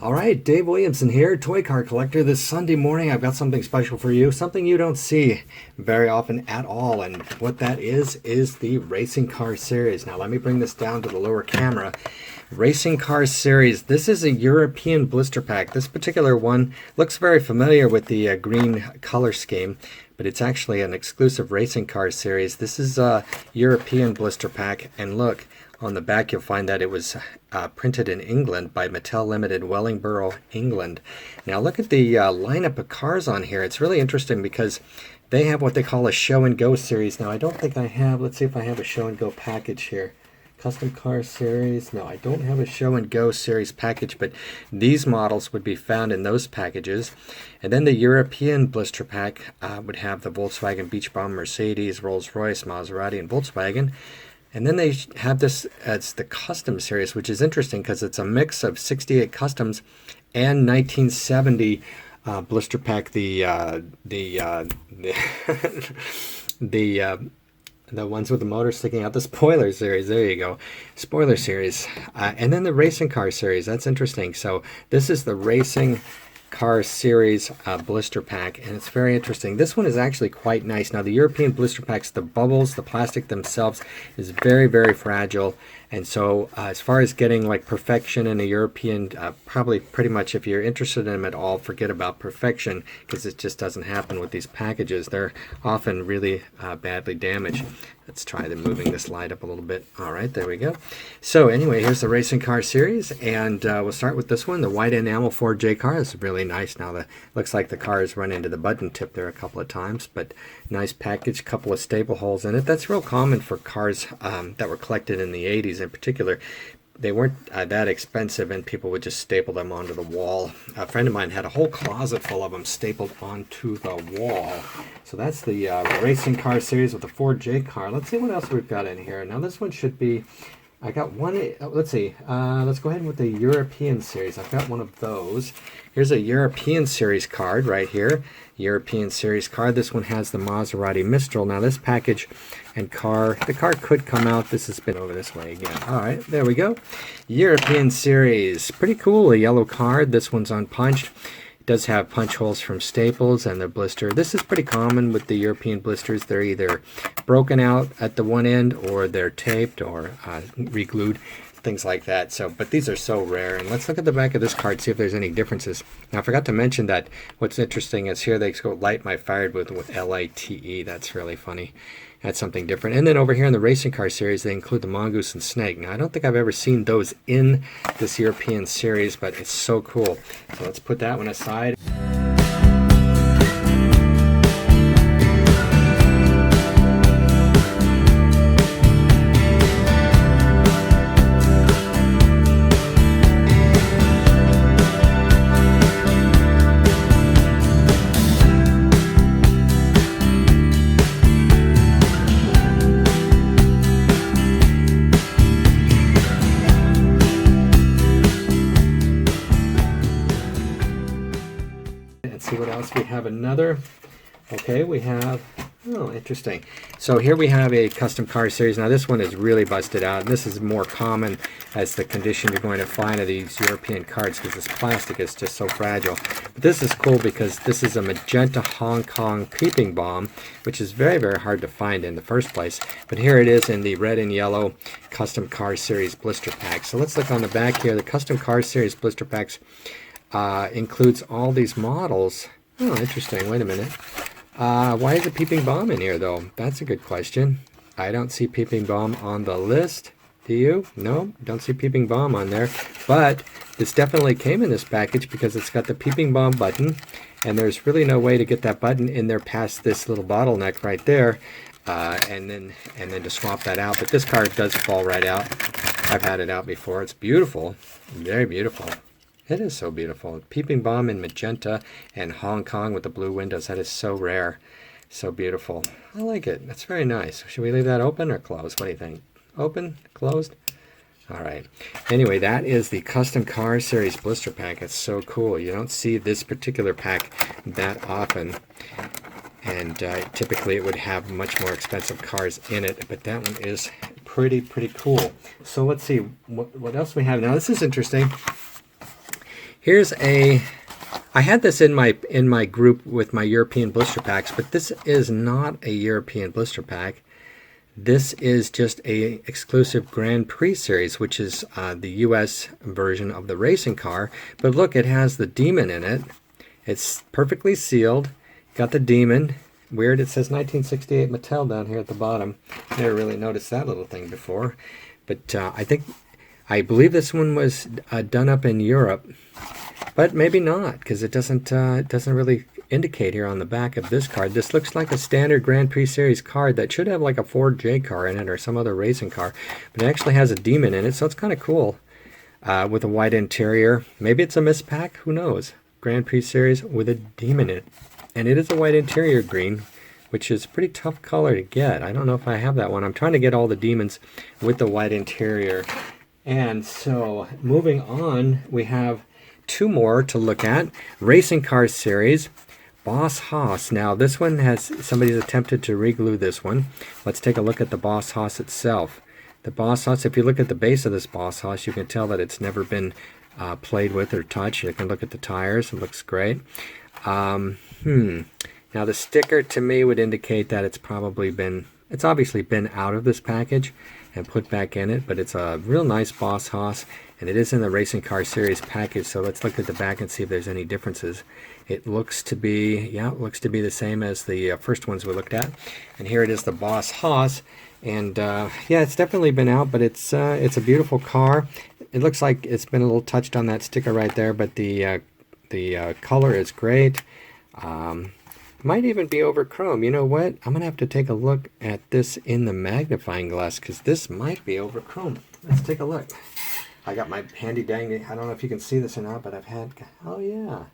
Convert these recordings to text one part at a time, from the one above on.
All right, Dave Williamson here, Toy Car Collector. This Sunday morning, I've got something special for you, something you don't see very often at all. And what that is the Racing Car Series. Now, let me bring this down to the lower camera. Racing Car Series. This is a European blister pack. This particular one looks very familiar with the green color scheme, but it's actually an exclusive Racing Car Series. This is a European blister pack, and look, on the back you'll find that it was printed in England by Mattel Limited, Wellingborough, England. Now look at the lineup of cars on here. It's really interesting because they have what they call a show and go series. Now I don't think I have, let's see if I have a show and go package here. Custom car series. No, I don't have a show and go series package, but these models would be found in those packages. And then the European blister pack would have the Volkswagen Beach Bomb, Mercedes, Rolls-Royce, Maserati, and Volkswagen. And then they have this as the custom series, which is interesting because it's a mix of 68 customs and 1970 blister pack. The ones with the motor sticking out, the spoiler series. There you go, spoiler series. And then the Racing Car Series. That's interesting. So this is the Racing Car Series blister pack, and it's very interesting. This one is actually quite nice. Now the European blister packs, the bubbles, the plastic themselves is very, very fragile, and so as far as getting like perfection in a European, probably pretty much if you're interested in them at all, forget about perfection, because it just doesn't happen with these packages. They're often really badly damaged. Let's try moving this light up a little bit. All right, there we go. So anyway, here's the Racing Car Series, and we'll start with this one, the white enamel Ford J car. It's really nice. Now, looks like the car has run into the button tip there a couple of times, but nice package, couple of staple holes in it. That's real common for cars that were collected in the 80s in particular. They weren't that expensive, and people would just staple them onto the wall. A friend of mine had a whole closet full of them stapled onto the wall. So that's the Racing Car Series with the Ford J car. Let's see what else we've got in here. Now this one should be, I got one, let's see, let's go ahead with the European Series. I've got one of those. Here's a European Series card right here. European Series card. This one has the Maserati Mistral. Now this package and the car could come out. This has been over this way again. All right, there we go. European Series. Pretty cool, a yellow card. This one's unpunched. It does have punch holes from Staples and the blister. This is pretty common with the European blisters. They're either broken out at the one end, or they're taped or re-glued, things like that. So, but these are so rare. And let's look at the back of this card, see if there's any differences. Now I forgot to mention that what's interesting is here they go light my fired with LITE. That's really funny. That's something different. And then over here in the Racing Car Series, they include the Mongoose and Snake. Now I don't think I've ever seen those in this European series, but it's so cool. So let's put that one aside. See what else we have. Another, okay, we have, oh, interesting. So here we have a custom car series. Now this one is really busted out, and this is more common as the condition you're going to find of these European cards, because this plastic is just so fragile. But this is cool because this is a magenta Hong Kong peeping bomb, which is very, very hard to find in the first place. But here it is in the red and yellow custom car series blister pack. So let's look on the back here. The custom car series blister packs includes all these models. Oh, interesting. Wait a minute. Why is a peeping bomb in here, though? That's a good question. I don't see peeping bomb on the list. Do you? No, don't see peeping bomb on there. But this definitely came in this package because it's got the peeping bomb button, and there's really no way to get that button in there past this little bottleneck right there, and then to swap that out. But this card does fall right out. I've had it out before. It's beautiful, very beautiful. It is so beautiful. Peeping bomb in magenta and Hong Kong with the blue windows. That is so rare. So beautiful. I like it. That's very nice. Should we leave that open or closed? What do you think? Open? Closed? All right. Anyway, that is the Custom Car Series blister pack. It's so cool. You don't see this particular pack that often. And typically it would have much more expensive cars in it, but that one is pretty cool. So let's see what else we have. Now this is interesting. Here's I had this in my group with my European blister packs, but this is not a European blister pack. This is just a exclusive Grand Prix series, which is the US version of the racing car. But look, it has the Demon in it. It's perfectly sealed. Got the Demon. Weird, it says 1968 Mattel down here at the bottom. Never really noticed that little thing before. But I believe this one was done up in Europe. But maybe not, because it doesn't really indicate here on the back of this card. This looks like a standard Grand Prix Series card that should have like a Ford J car in it or some other racing car. But it actually has a Demon in it, so it's kind of cool. With a white interior. Maybe it's a mispack, who knows? Grand Prix Series with a Demon in it. And it is a white interior green, which is a pretty tough color to get. I don't know if I have that one. I'm trying to get all the Demons with the white interior. And so, moving on, we have two more to look at. Racing Car Series, Boss Haas. Now, this one somebody's attempted to re-glue this one. Let's take a look at the Boss Haas itself. The Boss Haas, if you look at the base of this Boss Haas, you can tell that it's never been played with or touched. You can look at the tires. It looks great. Now the sticker to me would indicate that it's obviously been out of this package and put back in it, but it's a real nice Boss Haas, and it is in the Racing Car Series package. So let's look at the back and see if there's any differences. It looks to be, the same as the first ones we looked at. And here it is, the Boss Haas, and yeah, it's definitely been out, but it's a beautiful car. It looks like it's been a little touched on that sticker right there, but the color is great. Might even be over chrome. You know what? I'm going to have to take a look at this in the magnifying glass, because this might be over chrome. Let's take a look. I got my handy dandy, I don't know if you can see this or not, but oh yeah.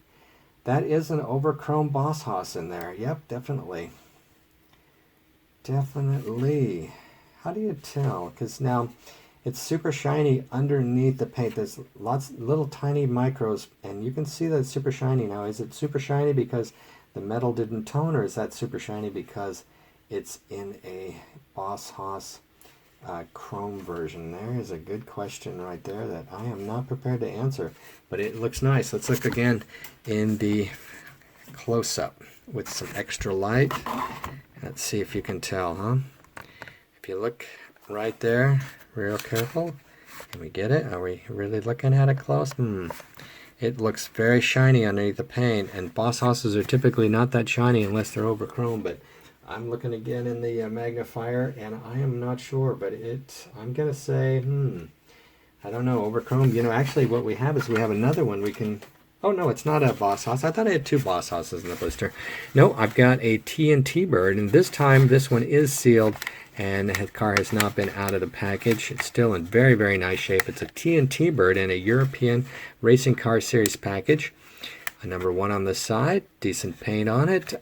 That is an over chrome Boss Haas in there. Yep, definitely. Definitely. How do you tell? Because now it's super shiny underneath the paint. There's lots little tiny micros, and you can see that it's super shiny now. Is it super shiny because the metal didn't tone, or is that super shiny because it's in a Boss Haas chrome version? There is a good question right there that I am not prepared to answer, but it looks nice. Let's look again in the close-up with some extra light. Let's see if you can tell, huh? If you look right there, real careful. Can we get it? Are we really looking at it close? It looks very shiny underneath the paint, and Boss Hosses are typically not that shiny unless they're over chrome, but I'm looking again in the magnifier, and I am not sure, but I'm going to say, I don't know, over chrome. You know, actually what we have is we have another one we can, oh no, it's not a Boss Hoss. I thought I had two Boss Hosses in the blister. No, I've got a TNT bird, and this time this one is sealed, and the car has not been out of the package. It's still in very, very nice shape. It's a TNT bird in a European Racing Car Series package. A number 1 on the side, decent paint on it.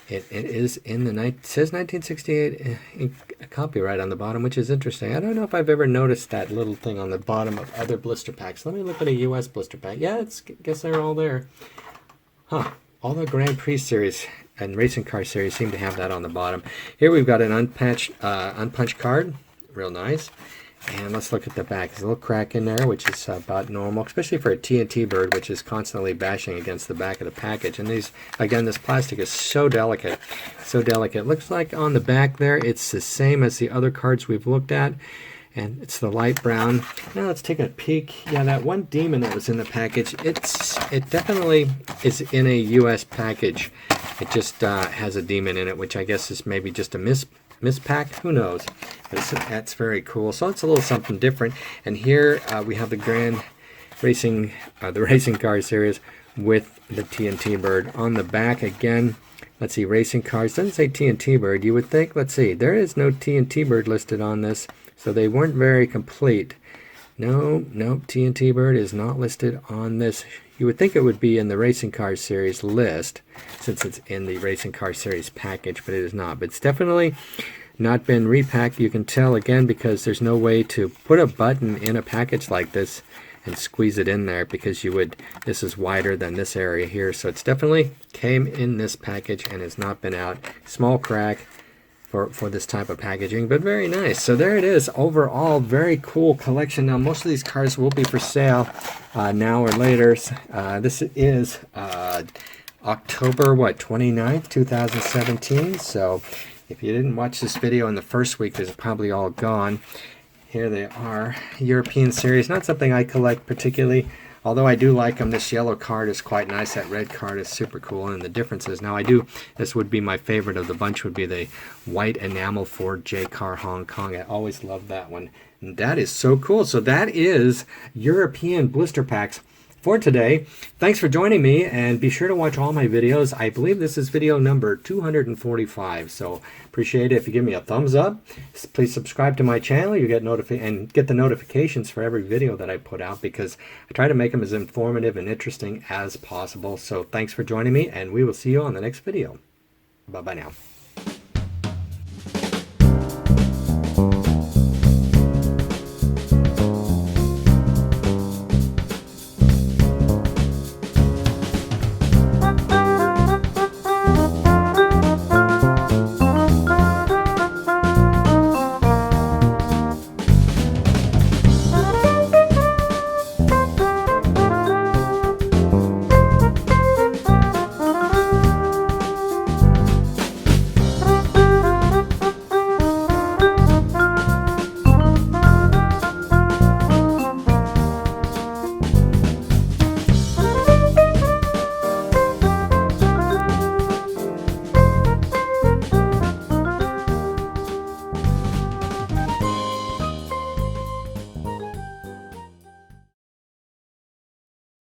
It is in the it says 1968 copyright on the bottom, which is interesting. I don't know if I've ever noticed that little thing on the bottom of other blister packs. Let me look at a US blister pack. Yeah, guess they're all there. Huh. All the Grand Prix series and Racing Car Series seem to have that on the bottom. Here we've got an unpunched card. Real nice. And let's look at the back. There's a little crack in there, which is about normal, especially for a TNT bird, which is constantly bashing against the back of the package. And these, again, this plastic is so delicate. So delicate. Looks like on the back there, it's the same as the other cards we've looked at. And it's the light brown. Now let's take a peek. Yeah, that one Demon that was in the package, it definitely is in a US package. It just has a Demon in it, which I guess is maybe just a mispack. Who knows? But that's very cool. So it's a little something different. And here we have the the Racing Car Series with the TNT bird on the back again. Let's see, Racing Cars. Doesn't say TNT bird. You would think. Let's see. There is no TNT bird listed on this, so they weren't very complete. No, TNT bird is not listed on this You would think it would be in the Racing Car Series list since it's in the Racing Car Series package, but it is not. But it's definitely not been repacked. You can tell again because there's no way to put a button in a package like this and squeeze it in there, because this is wider than this area here. So it's definitely came in this package and has not been out. Small crack for this type of packaging, but very nice. So there it is. Overall, very cool collection. Now, most of these cars will be for sale now or later. This is October, 29th, 2017. So if you didn't watch this video in the first week, it's probably all gone. Here they are, European series. Not something I collect particularly, although I do like them. This yellow card is quite nice. That red card is super cool. And the differences, now this would be my favorite of the bunch, would be the white enamel Ford J Car Hong Kong. I always loved that one. And that is so cool. So that is European blister packs for today. Thanks for joining me, and be sure to watch all my videos. I believe this is video number 245, so appreciate it if you give me a thumbs up. Please subscribe to my channel. You get the notifications for every video that I put out, because I try to make them as informative and interesting as possible. So thanks for joining me, and we will see you on the next video. Bye bye now.